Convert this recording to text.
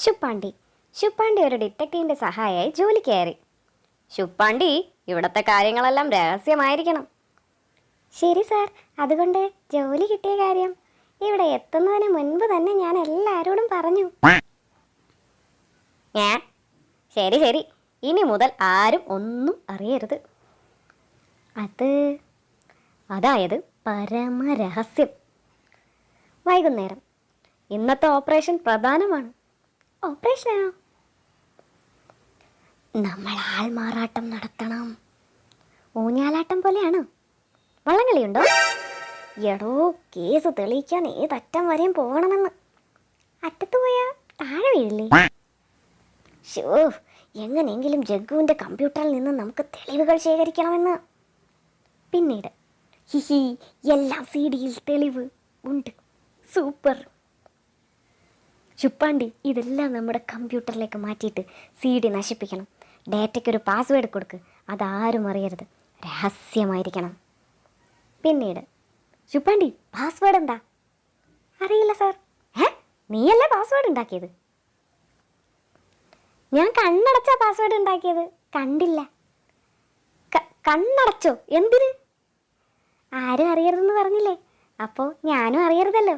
ശുപ്പാണ്ടി ശുപ്പാണ്ടി ഒരു ഡിറ്റക്റ്റീവിൻ്റെ സഹായിയായി ജോലി കയറി. ശുപ്പാണ്ടി, ഇവിടുത്തെ കാര്യങ്ങളെല്ലാം രഹസ്യമായിരിക്കണം. ശരി സാർ, അതുകൊണ്ട് ജോലി കിട്ടിയ കാര്യം ഇവിടെ എത്തുന്നതിന് മുൻപ് തന്നെ ഞാൻ എല്ലാവരോടും പറഞ്ഞു. ശരി ശരി, ഇനി മുതൽ ആരും ഒന്നും അറിയരുത്. അതായത് പരമരഹസ്യം. വൈകുന്നേരം ഇന്നത്തെ ഓപ്പറേഷൻ പ്രധാനമാണ്. ഓപ്പറേഷനാണോ? നമ്മൾ ആൾമാറാട്ടം നടത്തണം. ഊഞ്ഞാലാട്ടം പോലെയാണോ? വള്ളംകളിയുണ്ടോ? എടോ, കേസ് തെളിയിക്കാൻ ഏതറ്റം വരെയും പോകണമെന്ന്. അറ്റത്ത് പോയാൽ താഴെ വീഴില്ലേ? ഷോ, എങ്ങനെയെങ്കിലും ജഗ്ഗുവിൻ്റെ കമ്പ്യൂട്ടറിൽ നിന്ന് നമുക്ക് തെളിവുകൾ ശേഖരിക്കണമെന്ന്. പിന്നീട് ഹിഹി, എല്ലാ CD-യിൽ തെളിവ് ഉണ്ട്. സൂപ്പർ. ശുപ്പാണ്ടി, ഇതെല്ലാം നമ്മുടെ കമ്പ്യൂട്ടറിലേക്ക് മാറ്റിയിട്ട് CD നശിപ്പിക്കണം. ഡേറ്റയ്ക്കൊരു പാസ്വേഡ് കൊടുക്ക്. അതാരും അറിയരുത്, രഹസ്യമായിരിക്കണം. പിന്നീട് ശുപ്പാണ്ടി, പാസ്വേഡ് എന്താ? അറിയില്ല സാർ. നീയല്ലേ പാസ്വേഡ് ഉണ്ടാക്കിയത്? ഞാൻ കണ്ണടച്ചാ പാസ്വേഡ് ഉണ്ടാക്കിയത്, കണ്ടില്ല. കണ്ണടച്ചോ? എന്തിന്? ആരും അറിയരുതെന്ന് പറഞ്ഞില്ലേ, അപ്പോൾ ഞാനും അറിയരുതല്ലോ.